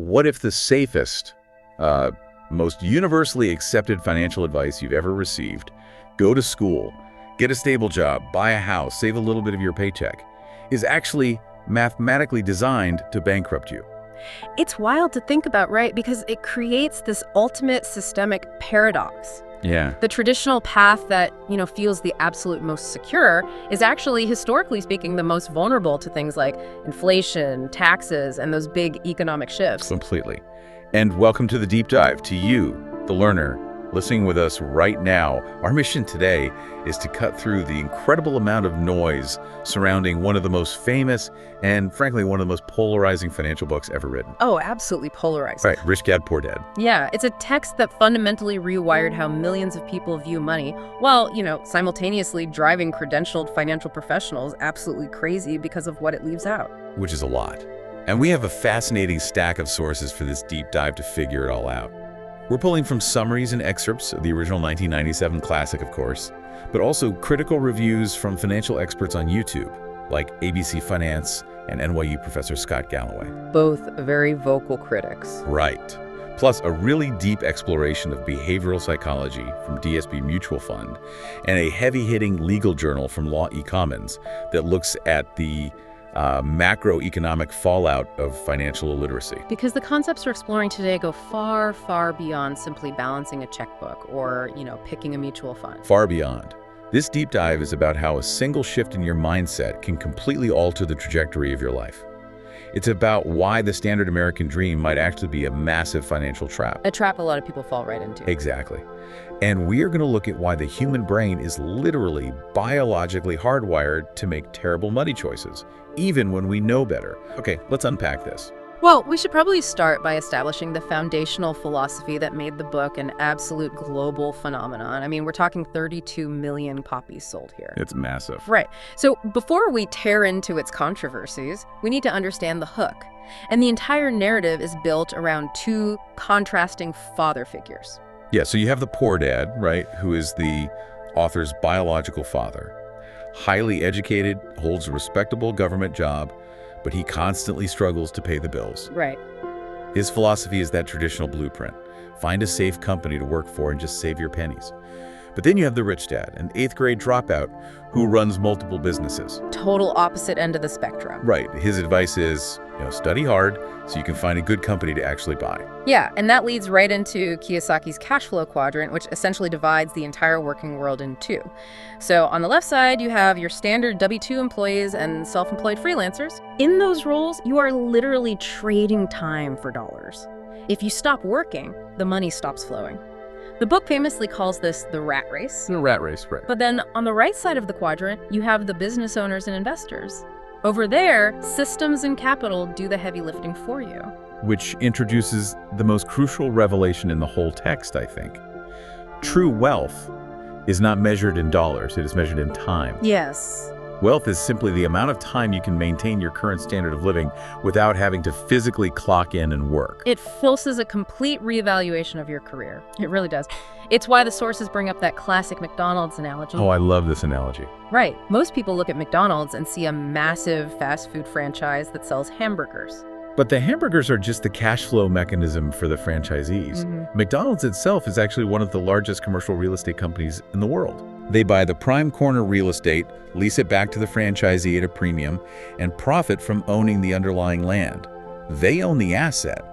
What if the safest, most universally accepted financial advice you've ever received, go to school, get a stable job, buy a house, save a little bit of your paycheck, is actually mathematically designed to bankrupt you? It's wild to think about, right? Because it creates this ultimate systemic paradox. Yeah. The traditional path that, feels the absolute most secure is actually, historically speaking, the most vulnerable to things like inflation, taxes, and those big economic shifts. Completely. And welcome to the deep dive. To you, the learner, listening with us right now. Our mission today is to cut through the incredible amount of noise surrounding one of the most famous and, frankly, one of the most polarizing financial books ever written. Oh, absolutely polarizing. Right, Rich Dad, Poor Dad. Yeah, it's a text that fundamentally rewired how millions of people view money, while, simultaneously driving credentialed financial professionals absolutely crazy because of what it leaves out. Which is a lot. And we have a fascinating stack of sources for this deep dive to figure it all out. We're pulling from summaries and excerpts of the original 1997 classic, of course, but also critical reviews from financial experts on YouTube, like ABC Finance and NYU professor Scott Galloway. Both very vocal critics. Right. Plus a really deep exploration of behavioral psychology from DSB Mutual Fund, and a heavy-hitting legal journal from Law eCommons that looks at the macroeconomic fallout of financial illiteracy. Because the concepts we're exploring today go far, far beyond simply balancing a checkbook or, picking a mutual fund. Far beyond. This deep dive is about how a single shift in your mindset can completely alter the trajectory of your life. It's about why the standard American dream might actually be a massive financial trap. A trap a lot of people fall right into. Exactly. And we are going to look at why the human brain is literally biologically hardwired to make terrible money choices, even when we know better. Okay, let's unpack this. Well, we should probably start by establishing the foundational philosophy that made the book an absolute global phenomenon. I mean, we're talking 32 million copies sold here. It's massive. Right. So before we tear into its controversies, we need to understand the hook. And the entire narrative is built around two contrasting father figures. Yeah, so you have the poor dad, right, who is the author's biological father. Highly educated, holds a respectable government job, but he constantly struggles to pay the bills. Right. His philosophy is that traditional blueprint. Find a safe company to work for and just save your pennies. But then you have the rich dad, an 8th grade dropout who runs multiple businesses. Total opposite end of the spectrum. Right. His advice is, study hard so you can find a good company to actually buy. Yeah, and that leads right into Kiyosaki's cash flow quadrant, which essentially divides the entire working world in two. So on the left side, you have your standard W-2 employees and self-employed freelancers. In those roles, you are literally trading time for dollars. If you stop working, the money stops flowing. The book famously calls this the rat race. The rat race, right. But then on the right side of the quadrant, you have the business owners and investors. Over there, systems and capital do the heavy lifting for you. Which introduces the most crucial revelation in the whole text, I think. True wealth is not measured in dollars, it is measured in time. Yes. Wealth is simply the amount of time you can maintain your current standard of living without having to physically clock in and work. It forces a complete reevaluation of your career. It really does. It's why the sources bring up that classic McDonald's analogy. Oh, I love this analogy. Right. Most people look at McDonald's and see a massive fast food franchise that sells hamburgers. But the hamburgers are just the cash flow mechanism for the franchisees. McDonald's itself is actually one of the largest commercial real estate companies in the world. They buy the prime corner real estate, lease it back to the franchisee at a premium, and profit from owning the underlying land. They own the asset,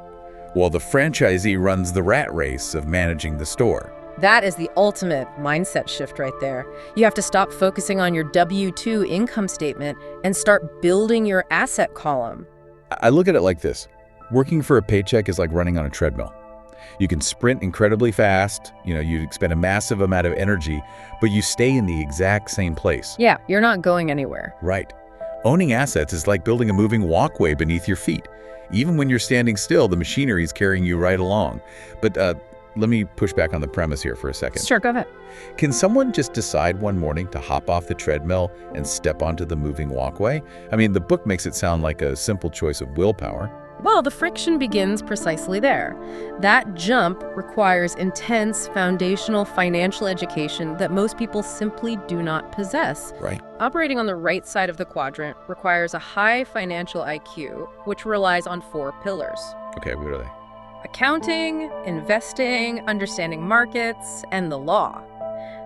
while the franchisee runs the rat race of managing the store. That is the ultimate mindset shift right there. You have to stop focusing on your W-2 income statement and start building your asset column. I look at it like this. Working for a paycheck is like running on a treadmill. You can sprint incredibly fast, you expend a massive amount of energy, but you stay in the exact same place. Yeah, you're not going anywhere. Right. Owning assets is like building a moving walkway beneath your feet. Even when you're standing still, the machinery is carrying you right along. But let me push back on the premise here for a second. Sure, go ahead. Can someone just decide one morning to hop off the treadmill and step onto the moving walkway? I mean, the book makes it sound like a simple choice of willpower. Well, the friction begins precisely there. That jump requires intense foundational financial education that most people simply do not possess. Right. Operating on the right side of the quadrant requires a high financial IQ, which relies on 4 pillars: Okay, what are they? accounting, investing, understanding markets, and the law.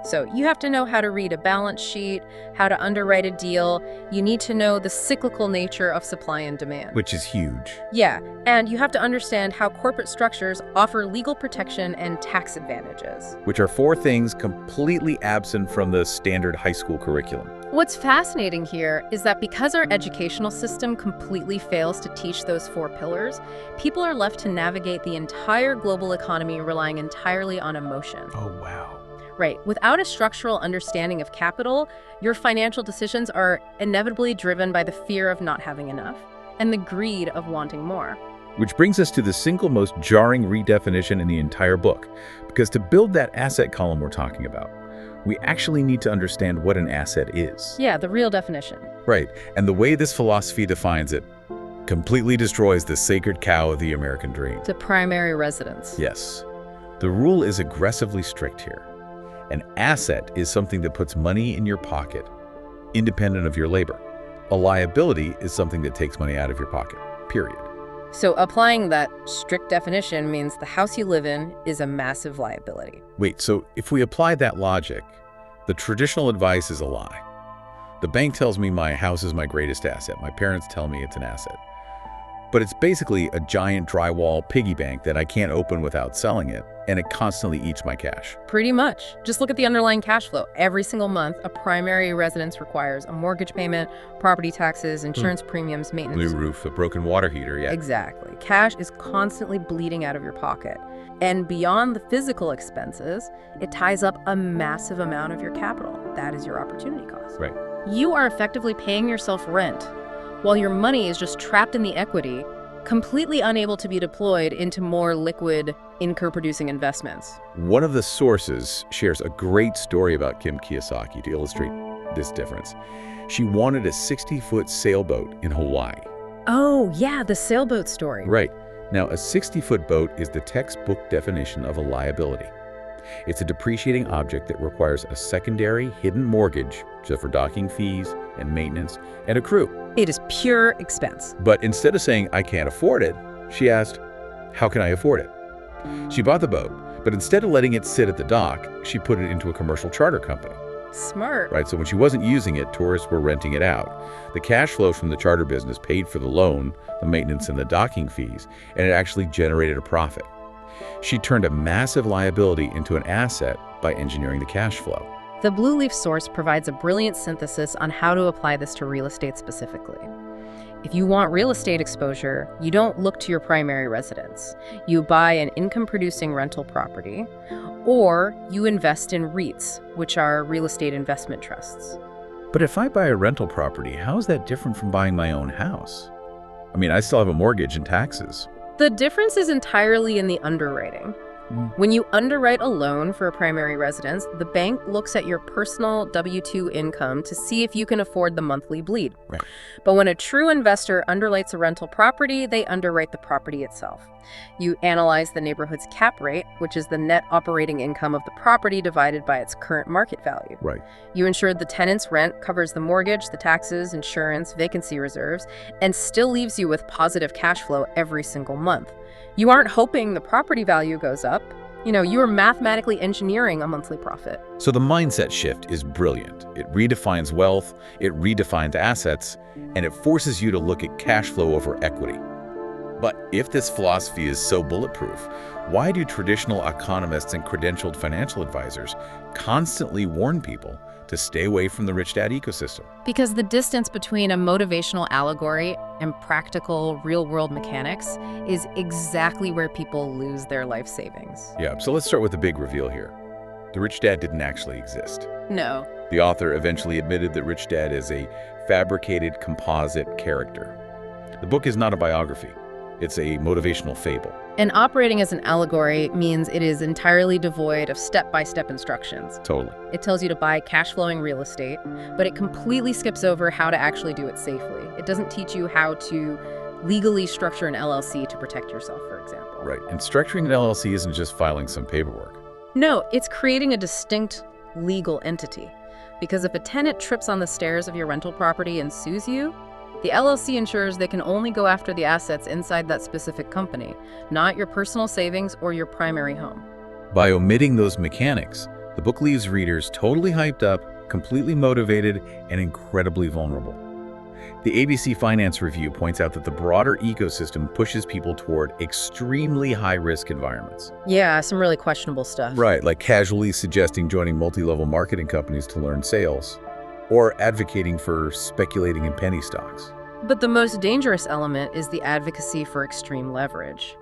So you have to know how to read a balance sheet, how to underwrite a deal. You need to know the cyclical nature of supply and demand. Which is huge. Yeah, and you have to understand how corporate structures offer legal protection and tax advantages. Which are 4 things completely absent from the standard high school curriculum. What's fascinating here is that because our educational system completely fails to teach those 4 pillars, people are left to navigate the entire global economy relying entirely on emotion. Oh, wow. Right. Without a structural understanding of capital, your financial decisions are inevitably driven by the fear of not having enough and the greed of wanting more. Which brings us to the single most jarring redefinition in the entire book. Because to build that asset column we're talking about, we actually need to understand what an asset is. Yeah, the real definition. Right. And the way this philosophy defines it completely destroys the sacred cow of the American dream. The primary residence. Yes. The rule is aggressively strict here. An asset is something that puts money in your pocket, independent of your labor. A liability is something that takes money out of your pocket, period. So applying that strict definition means the house you live in is a massive liability. Wait, so if we apply that logic, the traditional advice is a lie. The bank tells me my house is my greatest asset. My parents tell me it's an asset. But it's basically a giant drywall piggy bank that I can't open without selling it, and it constantly eats my cash. Pretty much. Just look at the underlying cash flow. Every single month, a primary residence requires a mortgage payment, property taxes, insurance premiums, maintenance. New roof, a broken water heater, yeah. Exactly. Cash is constantly bleeding out of your pocket. And beyond the physical expenses, it ties up a massive amount of your capital. That is your opportunity cost. Right. You are effectively paying yourself rent, while your money is just trapped in the equity, completely unable to be deployed into more liquid, income-producing investments. One of the sources shares a great story about Kim Kiyosaki to illustrate this difference. She wanted a 60-foot sailboat in Hawaii. Oh, yeah, the sailboat story. Right. Now, a 60-foot boat is the textbook definition of a liability. It's a depreciating object that requires a secondary hidden mortgage, so for docking fees and maintenance, and a crew. It is pure expense. But instead of saying, I can't afford it, she asked, how can I afford it? She bought the boat, but instead of letting it sit at the dock, she put it into a commercial charter company. Smart. Right, so when she wasn't using it, tourists were renting it out. The cash flow from the charter business paid for the loan, the maintenance, and the docking fees, and it actually generated a profit. She turned a massive liability into an asset by engineering the cash flow. The Blue Leaf source provides a brilliant synthesis on how to apply this to real estate specifically. If you want real estate exposure, you don't look to your primary residence. You buy an income-producing rental property, or you invest in REITs, which are real estate investment trusts. But if I buy a rental property, how is that different from buying my own house? I mean, I still have a mortgage and taxes. The difference is entirely in the underwriting. When you underwrite a loan for a primary residence, the bank looks at your personal W-2 income to see if you can afford the monthly bleed. Right. But when a true investor underwrites a rental property, they underwrite the property itself. You analyze the neighborhood's cap rate, which is the net operating income of the property divided by its current market value. Right. You ensure the tenant's rent covers the mortgage, the taxes, insurance, vacancy reserves, and still leaves you with positive cash flow every single month. You aren't hoping the property value goes up. You are mathematically engineering a monthly profit. So the mindset shift is brilliant. It redefines wealth, it redefines assets, and it forces you to look at cash flow over equity. But if this philosophy is so bulletproof, why do traditional economists and credentialed financial advisors constantly warn people to stay away from the rich dad ecosystem? Because the distance between a motivational allegory and practical real-world mechanics is exactly where people lose their life savings. Yeah, so let's start with the big reveal here. The rich dad didn't actually exist. No. The author eventually admitted that Rich Dad is a fabricated composite character. The book is not a biography. It's a motivational fable. And operating as an allegory means it is entirely devoid of step-by-step instructions. Totally. It tells you to buy cash-flowing real estate, but it completely skips over how to actually do it safely. It doesn't teach you how to legally structure an LLC to protect yourself, for example. Right. And structuring an LLC isn't just filing some paperwork. No, it's creating a distinct legal entity. Because if a tenant trips on the stairs of your rental property and sues you, the LLC ensures they can only go after the assets inside that specific company, not your personal savings or your primary home. By omitting those mechanics, the book leaves readers totally hyped up, completely motivated, and incredibly vulnerable. The ABC Finance Review points out that the broader ecosystem pushes people toward extremely high-risk environments. Yeah, some really questionable stuff. Right, like casually suggesting joining multi-level marketing companies to learn sales, or advocating for speculating in penny stocks. But the most dangerous element is the advocacy for extreme leverage.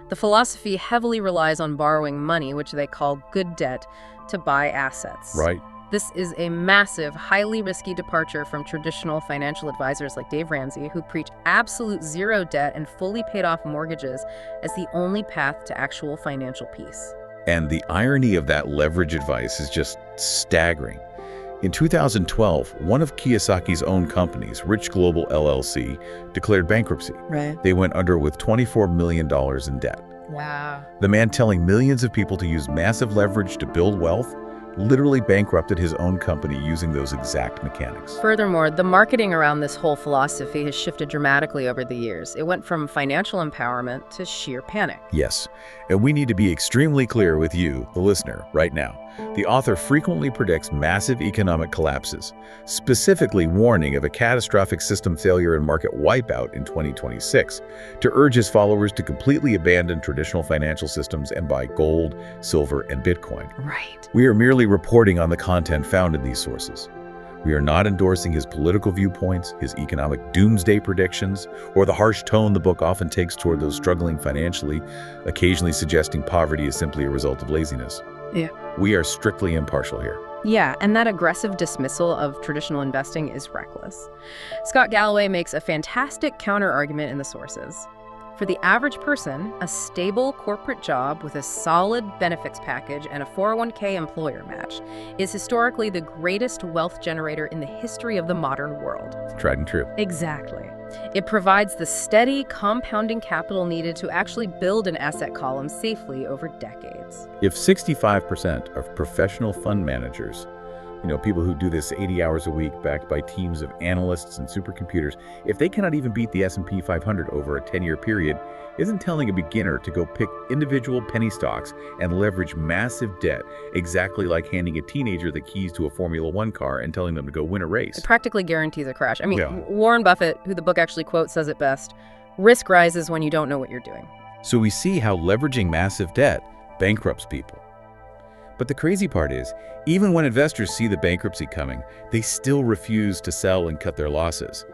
The philosophy heavily relies on borrowing money, which they call good debt, to buy assets. Right. This is a massive, highly risky departure from traditional financial advisors like Dave Ramsey, who preach absolute zero debt and fully paid off mortgages as the only path to actual financial peace. And the irony of that leverage advice is just staggering. In 2012, one of Kiyosaki's own companies, Rich Global LLC, declared bankruptcy. Right. They went under with $24 million in debt. Wow. The man telling millions of people to use massive leverage to build wealth literally bankrupted his own company using those exact mechanics. Furthermore, the marketing around this whole philosophy has shifted dramatically over the years. It went from financial empowerment to sheer panic. Yes, and we need to be extremely clear with you, the listener, right now. The author frequently predicts massive economic collapses, specifically warning of a catastrophic system failure and market wipeout in 2026, to urge his followers to completely abandon traditional financial systems and buy gold, silver, and Bitcoin. Right. We are merely reporting on the content found in these sources. We are not endorsing his political viewpoints, his economic doomsday predictions, or the harsh tone the book often takes toward those struggling financially, occasionally suggesting poverty is simply a result of laziness. Yeah. We are strictly impartial here. Yeah, and that aggressive dismissal of traditional investing is reckless. Scott Galloway makes a fantastic counter-argument in the sources. For the average person, a stable corporate job with a solid benefits package and a 401k employer match is historically the greatest wealth generator in the history of the modern world. Tried and true. Exactly. It provides the steady, compounding capital needed to actually build an asset column safely over decades. If 65% of professional fund managers, people who do this 80 hours a week backed by teams of analysts and supercomputers, if they cannot even beat the S&P 500 over a 10-year period, isn't telling a beginner to go pick individual penny stocks and leverage massive debt exactly like handing a teenager the keys to a Formula One car and telling them to go win a race. It practically guarantees a crash. I mean, Yeah. Warren Buffett, who the book actually quotes, says it best: risk rises when you don't know what you're doing. So we see how leveraging massive debt bankrupts people. But the crazy part is, even when investors see the bankruptcy coming, they still refuse to sell and cut their losses.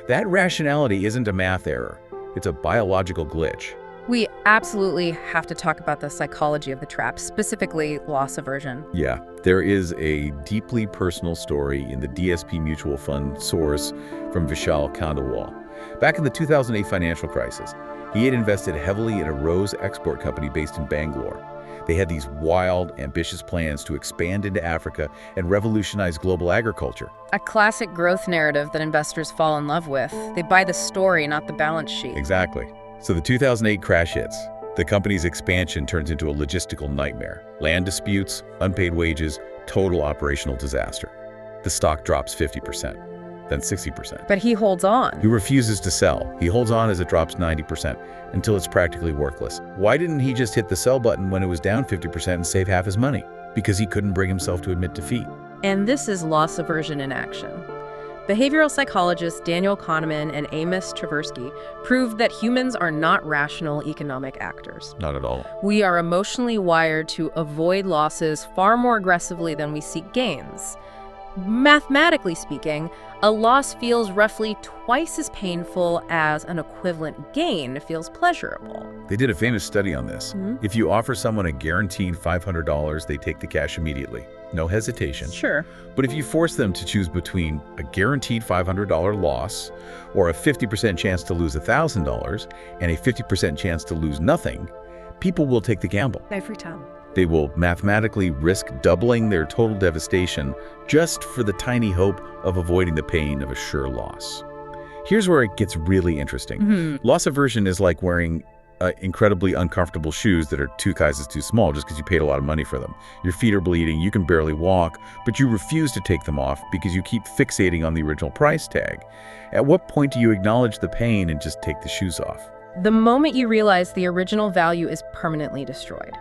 That rationality isn't a math error. It's a biological glitch. We absolutely have to talk about the psychology of the trap, specifically loss aversion. Yeah, there is a deeply personal story in the DSP Mutual Fund source from Vishal Khandawal. Back in the 2008 financial crisis, he had invested heavily in a rose export company based in Bangalore. They had these wild, ambitious plans to expand into Africa and revolutionize global agriculture. A classic growth narrative that investors fall in love with. They buy the story, not the balance sheet. Exactly. So the 2008 crash hits. The company's expansion turns into a logistical nightmare. Land disputes, unpaid wages, total operational disaster. The stock drops 50%, then 60%. But he holds on. He refuses to sell. He holds on as it drops 90% until it's practically worthless. Why didn't he just hit the sell button when it was down 50% and save half his money? Because he couldn't bring himself to admit defeat. And this is loss aversion in action. Behavioral psychologists Daniel Kahneman and Amos Tversky proved that humans are not rational economic actors. Not at all. We are emotionally wired to avoid losses far more aggressively than we seek gains. Mathematically speaking, a loss feels roughly twice as painful as an equivalent gain feels pleasurable. They did a famous study on this. If you offer someone a guaranteed $500, they take the cash immediately. No hesitation. Sure. But if you force them to choose between a guaranteed $500 loss or a 50% chance to lose $1,000 and a 50% chance to lose nothing, people will take the gamble. Every time. They will mathematically risk doubling their total devastation just for the tiny hope of avoiding the pain of a sure loss. Here's where it gets really interesting. Loss aversion is like wearing incredibly uncomfortable shoes that are 2 sizes too small just because you paid a lot of money for them. Your feet are bleeding, you can barely walk, but you refuse to take them off because you keep fixating on the original price tag. At what point do you acknowledge the pain and just take the shoes off? The moment you realize the original value is permanently destroyed.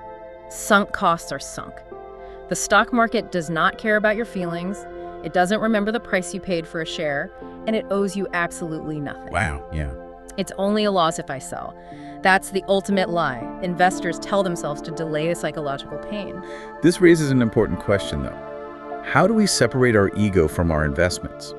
Sunk costs are sunk. The stock market does not care about your feelings, it doesn't remember the price you paid for a share, and it owes you absolutely nothing. Wow, yeah. It's only a loss if I sell. That's the ultimate lie. Investors tell themselves to delay the psychological pain. This raises an important question, though. How do we separate our ego from our investments?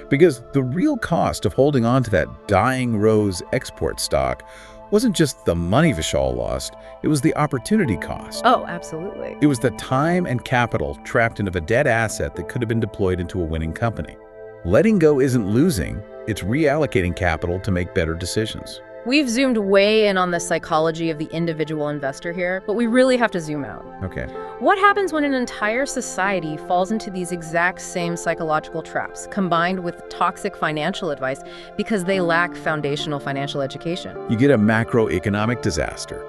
Because the real cost of holding on to that dying rose export stock wasn't just the money Vishal lost, it was the opportunity cost. Oh, absolutely. It was the time and capital trapped into a dead asset that could have been deployed into a winning company. Letting go isn't losing, it's reallocating capital to make better decisions. We've zoomed way in on the psychology of the individual investor here, but we really have to zoom out. Okay. What happens when an entire society falls into these exact same psychological traps, combined with toxic financial advice because they lack foundational financial education? You get a macroeconomic disaster.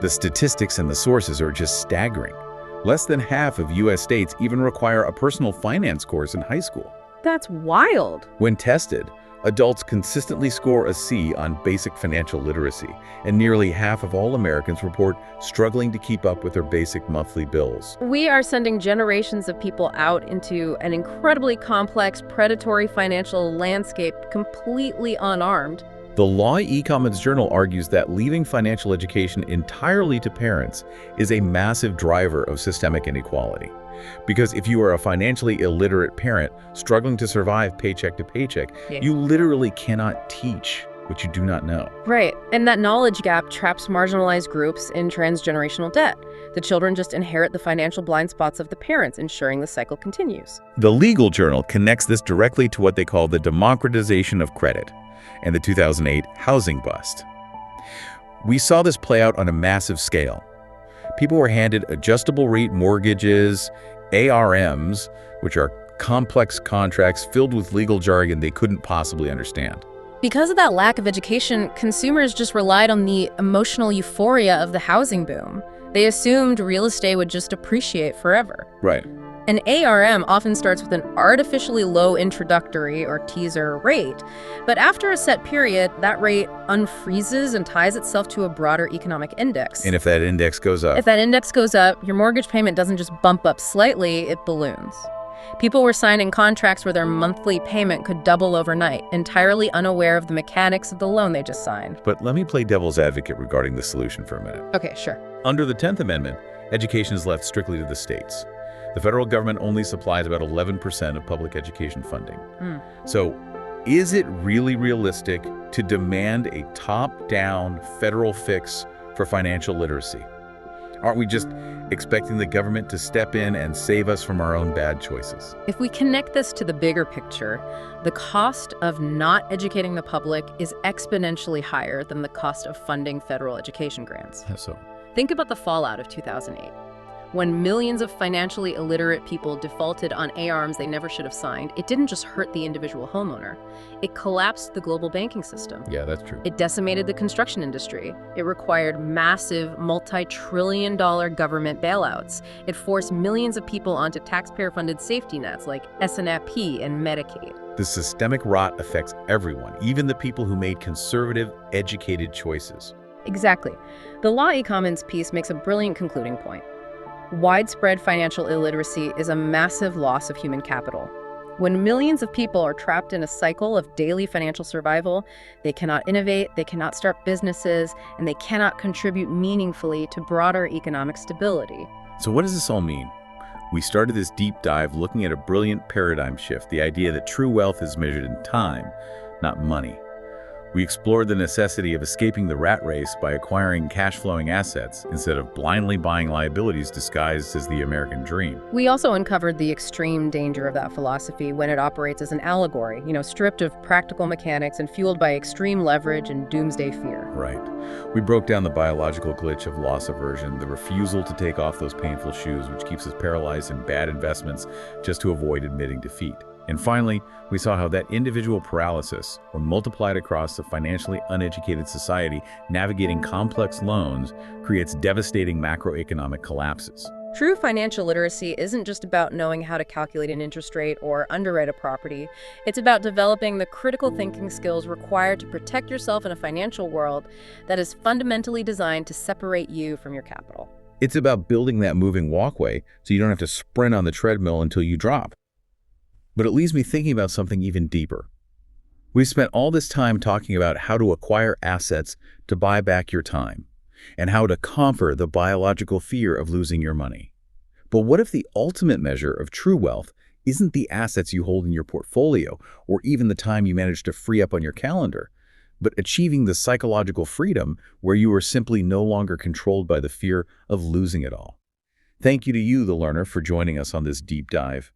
The statistics and the sources are just staggering. Less than half of U.S. states even require a personal finance course in high school. That's wild. When tested, adults consistently score a C on basic financial literacy, and nearly half of all Americans report struggling to keep up with their basic monthly bills. We are sending generations of people out into an incredibly complex, predatory financial landscape completely unarmed. The Law E-Commons Journal argues that leaving financial education entirely to parents is a massive driver of systemic inequality. Because if you are a financially illiterate parent struggling to survive paycheck to paycheck, you literally cannot teach what you do not know. Right, and that knowledge gap traps marginalized groups in transgenerational debt. The children just inherit the financial blind spots of the parents, ensuring the cycle continues. The Legal Journal connects this directly to what they call the democratization of credit and the 2008 housing bust. We saw this play out on a massive scale. People were handed adjustable rate mortgages, ARMs, which are complex contracts filled with legal jargon they couldn't possibly understand. Because of that lack of education, consumers just relied on the emotional euphoria of the housing boom. They assumed real estate would just appreciate forever. Right. An ARM often starts with an artificially low introductory or teaser rate, but after a set period, that rate unfreezes and ties itself to a broader economic index. And if that index goes up? If that index goes up, your mortgage payment doesn't just bump up slightly, it balloons. People were signing contracts where their monthly payment could double overnight, entirely unaware of the mechanics of the loan they just signed. But let me play devil's advocate regarding the solution for a minute. Okay, sure. Under the 10th Amendment, education is left strictly to the states. The federal government only supplies about 11% of public education funding. So, is it really realistic to demand a top-down federal fix for financial literacy? Aren't we just expecting the government to step in and save us from our own bad choices? If we connect this to the bigger picture, the cost of not educating the public is exponentially higher than the cost of funding federal education grants. How so? Think about the fallout of 2008. When millions of financially illiterate people defaulted on ARMs they never should have signed, it didn't just hurt the individual homeowner. It collapsed the global banking system. Yeah, that's true. It decimated the construction industry. It required massive, multi-trillion-dollar government bailouts. It forced millions of people onto taxpayer-funded safety nets like SNAP and Medicaid. The systemic rot affects everyone, even the people who made conservative, educated choices. Exactly. The Law E-Commons piece makes a brilliant concluding point. Widespread financial illiteracy is a massive loss of human capital. When millions of people are trapped in a cycle of daily financial survival, they cannot innovate, they cannot start businesses, and they cannot contribute meaningfully to broader economic stability. So what does this all mean? We started this deep dive looking at a brilliant paradigm shift, the idea that true wealth is measured in time, not money. We explored the necessity of escaping the rat race by acquiring cash-flowing assets instead of blindly buying liabilities disguised as the American dream. We also uncovered the extreme danger of that philosophy when it operates as an allegory, stripped of practical mechanics and fueled by extreme leverage and doomsday fear. Right. We broke down the biological glitch of loss aversion, the refusal to take off those painful shoes which keeps us paralyzed in bad investments just to avoid admitting defeat. And finally, we saw how that individual paralysis, when multiplied across a financially uneducated society navigating complex loans, creates devastating macroeconomic collapses. True financial literacy isn't just about knowing how to calculate an interest rate or underwrite a property. It's about developing the critical thinking skills required to protect yourself in a financial world that is fundamentally designed to separate you from your capital. It's about building that moving walkway so you don't have to sprint on the treadmill until you drop. But it leaves me thinking about something even deeper. We've spent all this time talking about how to acquire assets to buy back your time, and how to conquer the biological fear of losing your money. But what if the ultimate measure of true wealth isn't the assets you hold in your portfolio or even the time you manage to free up on your calendar, but achieving the psychological freedom where you are simply no longer controlled by the fear of losing it all? Thank you to you, the learner, for joining us on this deep dive.